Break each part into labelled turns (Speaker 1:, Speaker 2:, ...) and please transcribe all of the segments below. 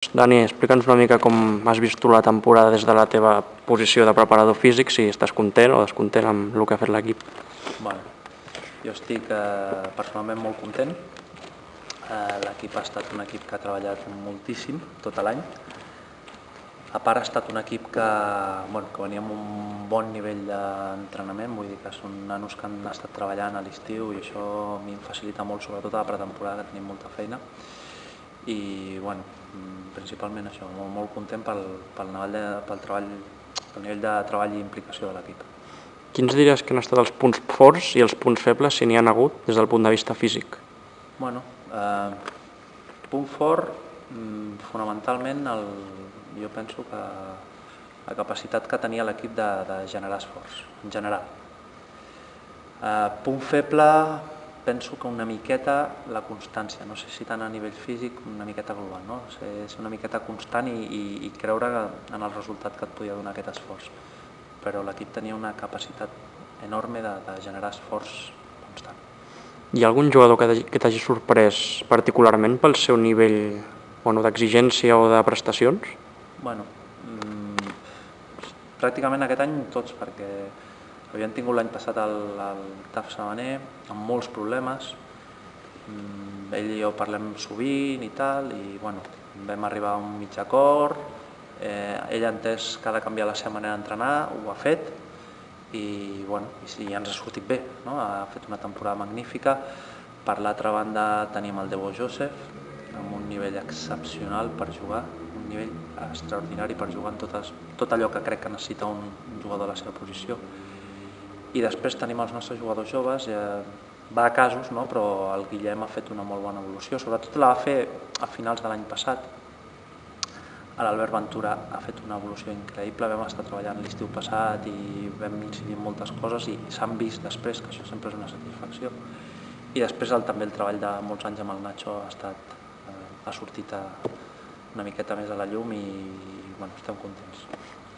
Speaker 1: Dani, explica'ns una mica com has vist tu la temporada des de la teva posició de preparador físic, si estàs content o descontent amb el que ha fet l'equip.
Speaker 2: Bueno, jo estic personalment molt content. L'equip ha estat un equip que ha treballat moltíssim tot l'any. A part ha estat un equip que venia amb un bon nivell d'entrenament, vull dir que són nanos que han estat treballant a l'estiu i això a mi em facilita molt, sobretot a la pretemporada, que tenim molta feina. I principalment això, molt content pel nivell de treball i implicació de l'equip.
Speaker 1: Quins diries que han estat els punts forts i els punts febles, si n'hi han hagut, des del punt de vista físic?
Speaker 2: Punt fort, fonamentalment, jo penso que la capacitat que tenia l'equip de generar esforç, en general. Punt feble, penso que una miqueta la constància, no sé si tant a nivell físic, una miqueta global, no? Ser una miqueta constant i creure en el resultat que et podia donar aquest esforç. Però l'equip tenia una capacitat enorme de generar esforç constant.
Speaker 1: Hi ha algun jugador que t'hagi sorprès particularment pel seu nivell d'exigència o de prestacions?
Speaker 2: Pràcticament aquest any tots, perquè havien tingut l'any passat el TAF Sabaner amb molts problemes. Ell i jo parlem sovint i tal, i vam arribar a un mig acord. Ell ha entès que ha de canviar la seva manera d'entrenar, ho ha fet, i ens ha sortit bé, no? Ha fet una temporada magnífica. Per l'altra banda tenim el Debo Joseph, amb un nivell excepcional per jugar, un nivell extraordinari per jugar en tot allò que crec que necessita un jugador a la seva posició. I després tenim els nostres jugadors joves, va a casos, no? Però el Guillem ha fet una molt bona evolució, sobretot la va fer a finals de l'any passat. L'Albert Ventura ha fet una evolució increïble, vam estar treballant l'estiu passat i vam incidir en moltes coses i s'han vist després, que això sempre és una satisfacció. I després també el treball de molts anys amb el Nacho ha sortit una miqueta més a la llum i estem contents.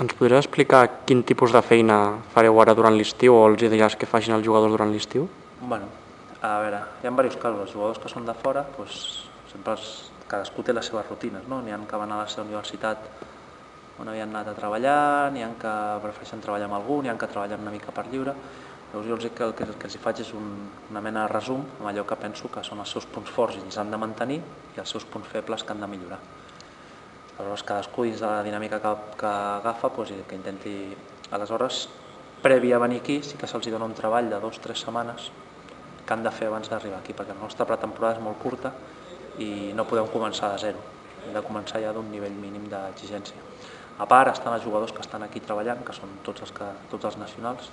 Speaker 1: Ens podries explicar quin tipus de feina fareu ara durant l'estiu o els diràs que facin els jugadors durant l'estiu?
Speaker 2: A veure, hi ha diversos casos. Els jugadors que són de fora, sempre cadascú té les seves rutines, no? N'hi ha que van a la seva universitat on havien anat a treballar, n'hi ha que prefereixen treballar amb algú, n'hi ha que treballen una mica per lliure. Llavors jo els dic que el que els faig és una mena de resum amb allò que penso que són els seus punts forts i els han de mantenir i els seus punts febles que han de millorar. Aleshores cadascú dins de la dinàmica que agafa que intenti. Aleshores, previ a venir aquí, sí que se'ls dona un treball de 2 o 3 setmanes que han de fer abans d'arribar aquí, perquè la nostra pretemporada és molt curta i no podem començar de zero, hem de començar ja d'un nivell mínim d'exigència. A part estan els jugadors que estan aquí treballant, que són tots els nacionals,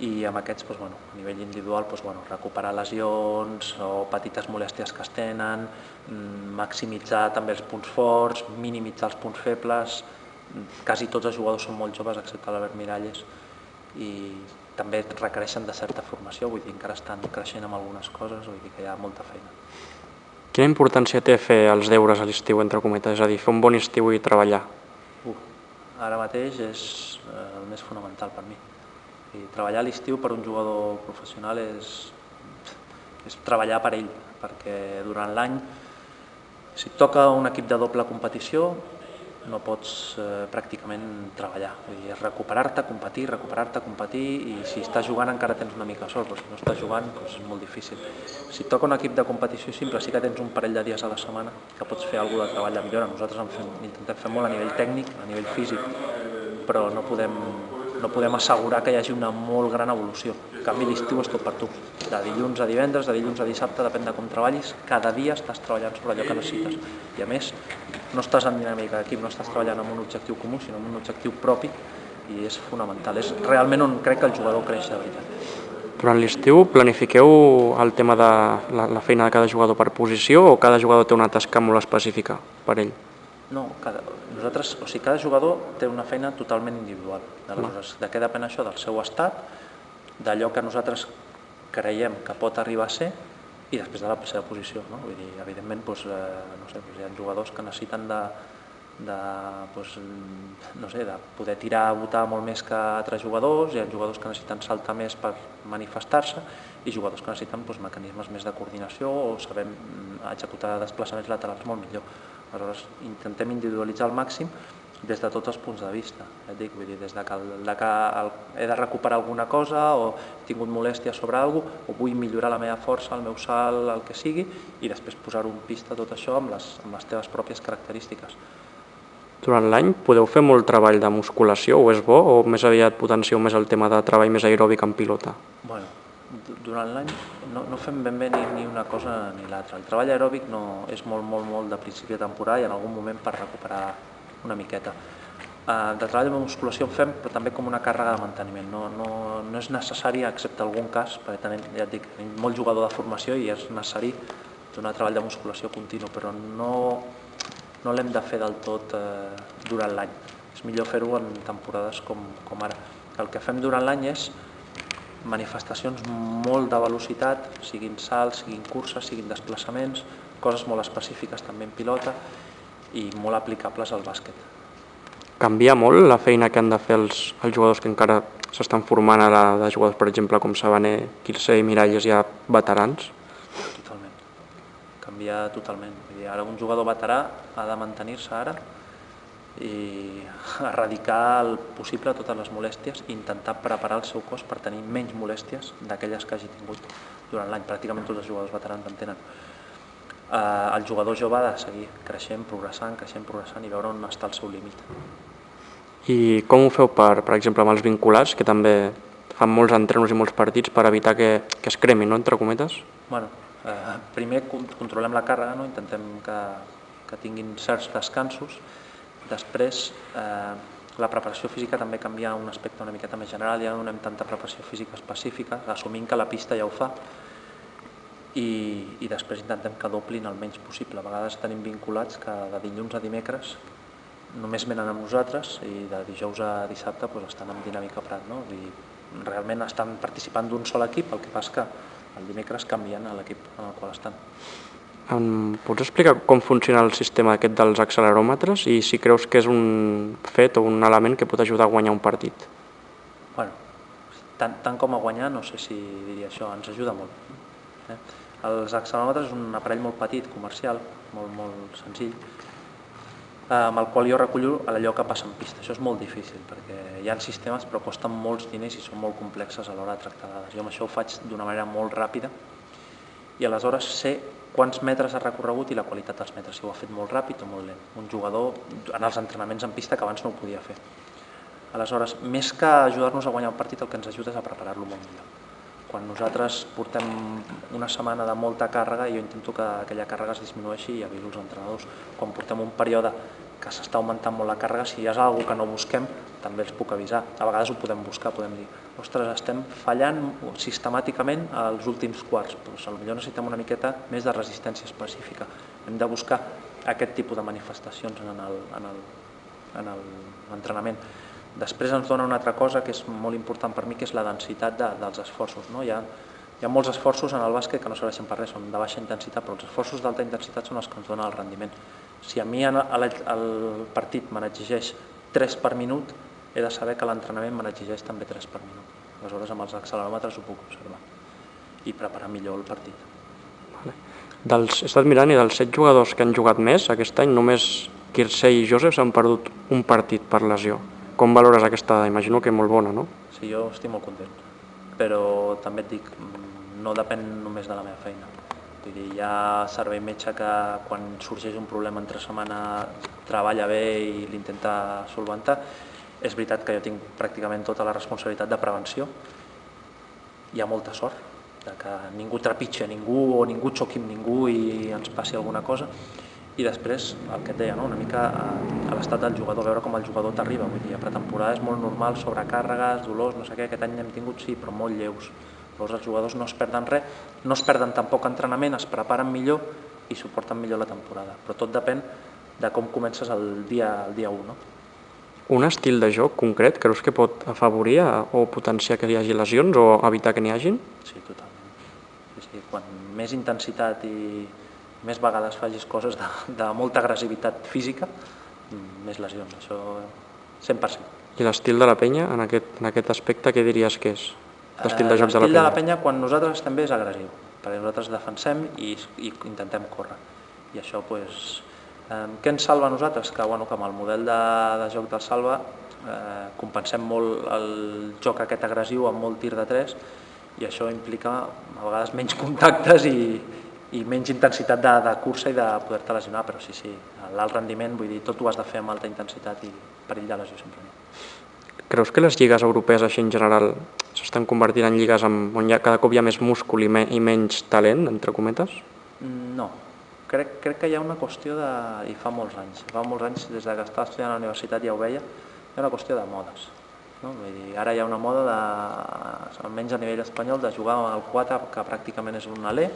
Speaker 2: i amb aquests a nivell individual recuperar lesions o petites molèsties que es tenen, maximitzar també els punts forts, minimitzar els punts febles. Quasi tots els jugadors són molt joves excepte l'Albert Miralles i també requereixen de certa formació, vull dir, encara estan creixent amb algunes coses, vull dir que hi ha molta feina.
Speaker 1: Quina importància té fer els deures a l'estiu, entre cometes, és a dir, fer un bon estiu i treballar?
Speaker 2: Ara mateix és el més fonamental per mi. Treballar a l'estiu per un jugador professional és treballar per ell, perquè durant l'any, si et toca un equip de doble competició, no pots pràcticament treballar. Vull dir, és recuperar-te, competir, i si estàs jugant encara tens una mica de sort, però si no estàs jugant és molt difícil. Si et toca un equip de competició simple, sí que tens un parell de dies a la setmana que pots fer alguna de treball de millora. Nosaltres intentem fer molt a nivell tècnic, a nivell físic, però no podem assegurar que hi hagi una molt gran evolució. En canvi, l'estiu és tot per tu. De dilluns a divendres, de dilluns a dissabte, depèn de com treballis, cada dia estàs treballant sobre allò que necessites. I a més, no estàs en dinàmica d'equip, no estàs treballant amb un objectiu comú, sinó amb un objectiu propi, i és fonamental. És realment on crec que el jugador creix de veritat.
Speaker 1: Durant l'estiu planifiqueu el tema de la feina de cada jugador per posició o cada jugador té una tasca molt específica per ell?
Speaker 2: No, cada jugador té una feina totalment individual. Aleshores, de què depèn això? Del seu estat, d'allò que nosaltres creiem que pot arribar a ser i després de la seva posició. Vull dir, evidentment, hi ha jugadors que necessiten de poder tirar a botar molt més que altres jugadors, hi ha jugadors que necessiten saltar més per manifestar-se i jugadors que necessiten mecanismes més de coordinació o saber executar desplaçaments laterals molt millor. Aleshores, intentem individualitzar al màxim des de tots els punts de vista. Ja et dic, vull dir, des de que he de recuperar alguna cosa o he tingut molèstia sobre alguna cosa o vull millorar la meva força, el meu salt, el que sigui, i després posar-ho en pista tot això amb les teves pròpies característiques.
Speaker 1: Durant l'any podeu fer molt treball de musculació, o és bo, o més aviat potencieu més el tema de treball més aeròbic en pilota?
Speaker 2: Bueno, durant l'any no fem ben bé ni una cosa ni l'altra. El treball aeròbic és molt de principi de temporada i en algun moment per recuperar una miqueta. De treball de musculació en fem, però també com una càrrega de manteniment. No és necessari, excepte algun cas, perquè ja et dic, tenim molt jugador de formació i és necessari donar treball de musculació continu, però no l'hem de fer del tot durant l'any. És millor fer-ho en temporades com ara. El que fem durant l'any és manifestacions molt de velocitat, siguin salts, siguin curses, siguin desplaçaments, coses molt específiques també en pilota i molt aplicables al bàsquet.
Speaker 1: Canvia molt la feina que han de fer els jugadors que encara s'estan formant ara, de jugadors, per exemple, com Sabaner, Quirze i Miralles, ja veterans?
Speaker 2: Totalment. Canvia totalment. Vull dir, ara un jugador veterà ha de mantenir-se ara i erradicar el possible totes les molèsties i intentar preparar el seu cos per tenir menys molèsties d'aquelles que hagi tingut durant l'any. Pràcticament tots els jugadors veterans en tenen. El jugador jove ha de seguir creixent, progressant i veure on està el seu límit.
Speaker 1: I com ho feu, per exemple, amb els vinculats, que també fan molts entrenos i molts partits per evitar que es cremin, no?, entre cometes?
Speaker 2: Bueno, primer controlem la càrrega, no? Intentem que tinguin certs descansos. Després, la preparació física també canvia un aspecte una miqueta més general, ja no donem tanta preparació física específica, assumint que la pista ja ho fa, i després intentem que doblin el menys possible. A vegades tenim vinculats que de dilluns a dimecres només venen amb nosaltres i de dijous a dissabte estan en dinàmica Prat. Realment estan participant d'un sol equip, el que passa que el dimecres canvien a l'equip en el qual estan.
Speaker 1: Em pots explicar com funciona el sistema aquest dels acceleròmetres i si creus que és un fet o un element que pot ajudar a guanyar un partit?
Speaker 2: Bueno, tant com a guanyar no sé si diria això, ens ajuda molt. Els acceleròmetres és un aparell molt petit, comercial, molt senzill, amb el qual jo recullo allò que passa en pista. Això és molt difícil perquè hi ha sistemes però costen molts diners i són molt complexes a l'hora de tractar dades. Jo amb això ho faig d'una manera molt ràpida i aleshores sé quants metres ha recorregut i la qualitat dels metres, si ho ha fet molt ràpid o molt lent. Un jugador en els entrenaments en pista que abans no ho podia fer. Aleshores, més que ajudar-nos a guanyar un partit, el que ens ajuda és a preparar-lo molt millor. Quan nosaltres portem una setmana de molta càrrega, jo intento que aquella càrrega es disminueixi i aviso els entrenadors. Quan portem un període que s'està augmentant molt la càrrega, si hi ha alguna cosa que no busquem, també els puc avisar. A vegades ho podem buscar, podem dir, ostres, estem fallant sistemàticament als últims quarts, doncs potser necessitem una miqueta més de resistència específica. Hem de buscar aquest tipus de manifestacions en l'entrenament. Després ens dona una altra cosa que és molt important per mi, que és la densitat dels esforços. Hi ha molts esforços en el bàsquet que no serveixen per res, són de baixa intensitat, però els esforços d'alta intensitat són els que ens donen el rendiment. Si a mi el partit me n'exigeix 3 per minut, he de saber que l'entrenament me n'exigeix també 3 per minut. Aleshores, amb els acceleròmetres ho puc observar i preparar millor el partit.
Speaker 1: He estat mirant i dels 7 jugadors que han jugat més aquest any, només Quirze i Josep s'han perdut un partit per lesió. Com valores aquesta dada? Imagino que molt bona, no?
Speaker 2: Sí, jo estic molt content, però també et dic, no depèn només de la meva feina. Vull dir, hi ha servei metge que quan sorgeix un problema entre setmana treballa bé i l'intenta solventar. És veritat que jo tinc pràcticament tota la responsabilitat de prevenció. Hi ha molta sort de que ningú trepitja ningú o ningú xoqui amb ningú i ens passi alguna cosa. I després, el que et deia, una mica a l'estat del jugador, veure com el jugador t'arriba. Vull dir, a pretemporada és molt normal, sobrecàrregues, dolors, no sé què, aquest any n'hem tingut sí, però molt lleus. Llavors els jugadors no es perden res, no es perden tampoc entrenament, es preparen millor i suporten millor la temporada. Però tot depèn de com comences el dia 1. No?
Speaker 1: Un estil de joc concret creus que pot afavorir o potenciar que hi hagi lesions o evitar que n'hi hagin?
Speaker 2: Sí, totalment. Sí, quan més intensitat i més vegades facis coses de molta agressivitat física, més lesions, això 100%.
Speaker 1: I l'estil de la penya, en aquest aspecte, què diries que és? L'estil de joc de la penya?
Speaker 2: L'estil de la penya, quan nosaltres estem bé, és agressiu, perquè nosaltres defensem i intentem córrer. I això, Què ens salva a nosaltres? Que amb el model de joc del Salva compensem molt el joc aquest agressiu amb molt tir de 3 i això implica a vegades menys contactes i menys intensitat de cursa i de poder-te lesionar, però sí, l'alt rendiment, vull dir, tot ho has de fer amb alta intensitat i perill de lesió sempre.
Speaker 1: Creus que les lligues europees així en general s'estan convertint en lligues on cada cop hi ha més múscul i menys talent, entre cometes?
Speaker 2: No, crec que hi ha una qüestió de... i fa molts anys, des que estava estudiant a la universitat ja ho veia, hi ha una qüestió de modes. No? Vull dir, ara hi ha una moda, almenys a nivell espanyol, de jugar al 4, que pràcticament és un alè,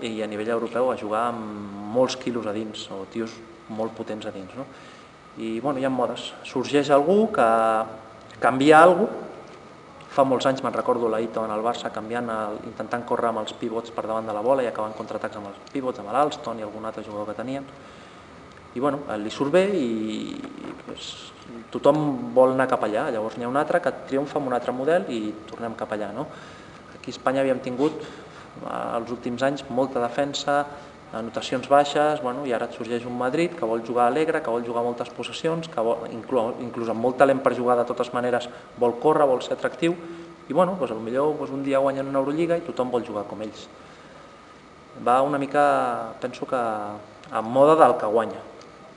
Speaker 2: i a nivell europeu a jugar amb molts quilos a dins, o tios molt potents a dins. No? I bueno, hi ha modes. Sorgeix algú que canvia alguna cosa. Fa molts anys me'n recordo l'Aito en el Barça intentant córrer amb els pivots per davant de la bola i acabant contraatacs amb els pivots, amb l'Alston i algun altre jugador que tenien. I bueno, li surt bé i pues, tothom vol anar cap allà. Llavors n'hi ha un altre que triomfa amb un altre model i tornem cap allà. No? Aquí a Espanya havíem tingut els últims anys molta defensa, anotacions baixes, i ara et sorgeix un Madrid que vol jugar alegre, que vol jugar moltes possessions, que inclús amb molt talent per jugar de totes maneres vol córrer, vol ser atractiu i potser un dia guanyen una Eurolliga i tothom vol jugar com ells. Va una mica, penso que en moda del que guanya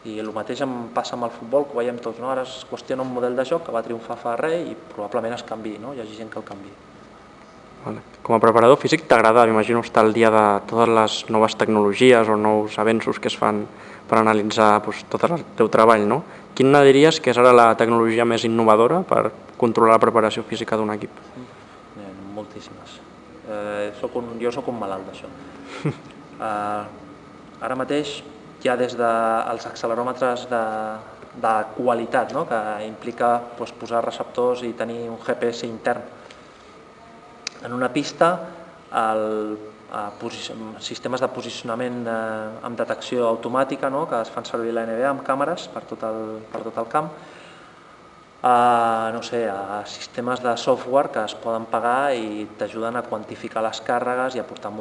Speaker 2: i el mateix em passa amb el futbol, que ho veiem tots, no? Ara es qüestiona un model de joc que va triomfar fa res i probablement es canviï, no? Hi hagi gent que el canviï.
Speaker 1: Vale. Com a preparador físic t'agrada, m'imagino, estar al dia de totes les noves tecnologies o nous avenços que es fan per analitzar tot el teu treball, no? Quina diries que és ara la tecnologia més innovadora per controlar la preparació física d'un equip?
Speaker 2: Moltíssimes. Jo soc un malalt d'això. Ara mateix hi ha des dels acceleròmetres de qualitat, no? Que implica posar receptors i tenir un GPS intern en una pista, sistemes de posicionament amb detecció automàtica, no? Que es fan servir a la NBA amb càmeres per tot el camp, sistemes de software que es poden pagar i t'ajuden a quantificar les càrregues i a portar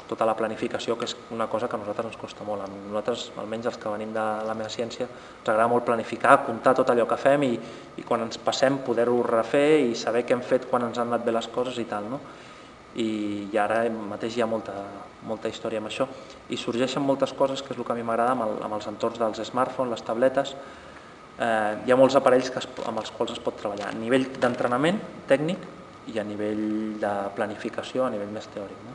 Speaker 2: tota la planificació, que és una cosa que a nosaltres ens costa molt. A nosaltres, almenys els que venim de la meva ciència, ens agrada molt planificar, comptar tot allò que fem i quan ens passem poder-ho refer i saber què hem fet quan ens han anat bé les coses i tal. No? I ara mateix hi ha molta història amb això. I sorgeixen moltes coses, que és el que a mi m'agrada, amb els entorns dels smartphones, les tabletes. Hi ha molts aparells amb els quals es pot treballar a nivell d'entrenament tècnic i a nivell de planificació a nivell més teòric. No?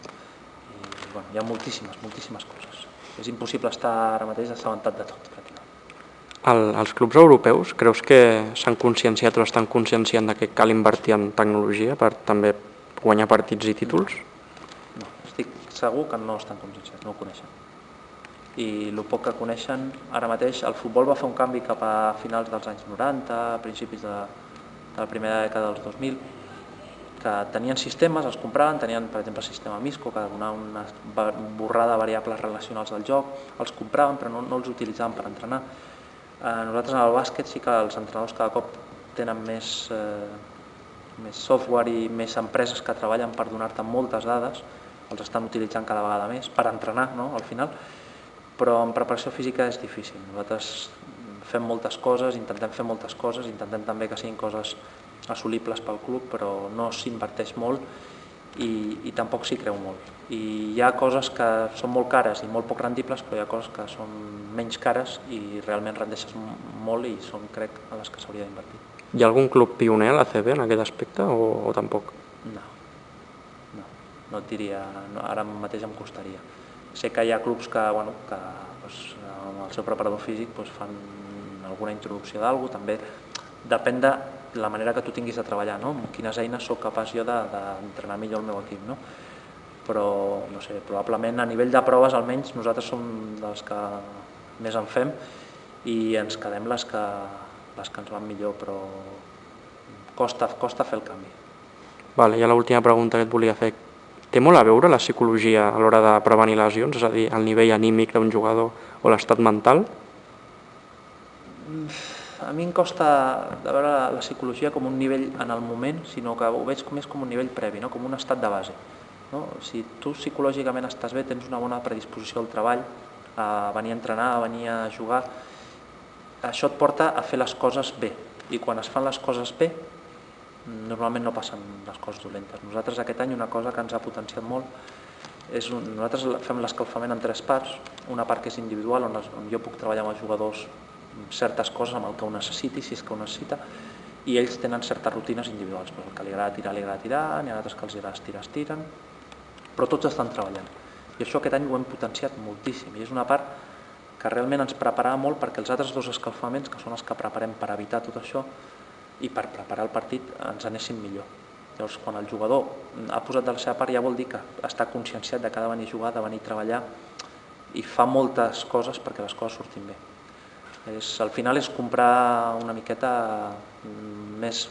Speaker 2: Hi ha moltíssimes coses. És impossible estar ara mateix assabentat de tot.
Speaker 1: Els clubs europeus creus que s'han conscienciat o estan conscienciant que cal invertir en tecnologia per també guanyar partits i títols?
Speaker 2: No, estic segur que no estan conscienciats, no ho coneixen. I el poc que coneixen, ara mateix el futbol va fer un canvi cap a finals dels anys 90, a principis de la primera dècada dels 2000, que tenien sistemes, els compraven, tenien per exemple el sistema MISCO, que donava una borrada de variables relacionals del joc, els compraven però no els utilitzaven per entrenar. Nosaltres en el bàsquet sí que els entrenadors cada cop tenen més software i més empreses que treballen per donar-te moltes dades, els estan utilitzant cada vegada més per entrenar, no? Al final, però en preparació física és difícil. Nosaltres fem moltes coses, intentem fer moltes coses, intentem també que siguin coses assolibles pel club, però no s'inverteix molt i tampoc s'hi creu molt. I hi ha coses que són molt cares i molt poc rendibles, però hi ha coses que són menys cares i realment rendeixes molt i són, crec, a les que s'hauria d'invertir.
Speaker 1: Hi ha algun club pioner a l'ACB en aquest aspecte o tampoc?
Speaker 2: No et diria, ara mateix em costaria. Sé que hi ha clubs que amb el seu preparador físic fan alguna introducció d'alguna cosa, també depèn de la manera que tu tinguis de treballar, no? Amb quines eines sóc capaç jo d'entrenar millor el meu equip, no? Però, no sé, probablement a nivell de proves almenys nosaltres som dels que més en fem i ens quedem les que ens van millor, però costa fer el canvi.
Speaker 1: I l'última pregunta que et volia fer. Té molt a veure la psicologia a l'hora de prevenir lesions, és a dir, el nivell anímic d'un jugador o l'estat mental?
Speaker 2: A mi em costa de veure la psicologia com un nivell en el moment, sinó que ho veig més com un nivell previ, com un estat de base. Si tu psicològicament estàs bé, tens una bona predisposició al treball, a venir a entrenar, a venir a jugar. Això et porta a fer les coses bé, i quan es fan les coses bé, normalment no passen les coses dolentes. Nosaltres aquest any una cosa que ens ha potenciat molt és nosaltres fem l'escalfament en 3 parts, una part que és individual, on jo puc treballar amb els jugadors certes coses amb el que ho necessiti, si és que ho necessita, i ells tenen certes rutines individuals. El que li agrada tirar, n'hi ha altres que els agrada estirar, estiren, però tots estan treballant. I això aquest any ho hem potenciat moltíssim, i és una part que realment ens preparava molt perquè els altres 2 escalfaments, que són els que preparem per evitar tot això i per preparar el partit, ens anessin millor. Llavors, quan el jugador ha posat de la seva part, ja vol dir que està conscienciat de que ha de venir a jugar, de venir a treballar, i fa moltes coses perquè les coses surtin bé. Al final és comprar una miqueta més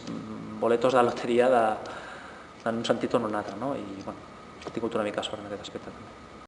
Speaker 2: boletos de loteria en un sentit o en un altre, no? I bueno, he tingut una mica de sort en aquest aspecte també.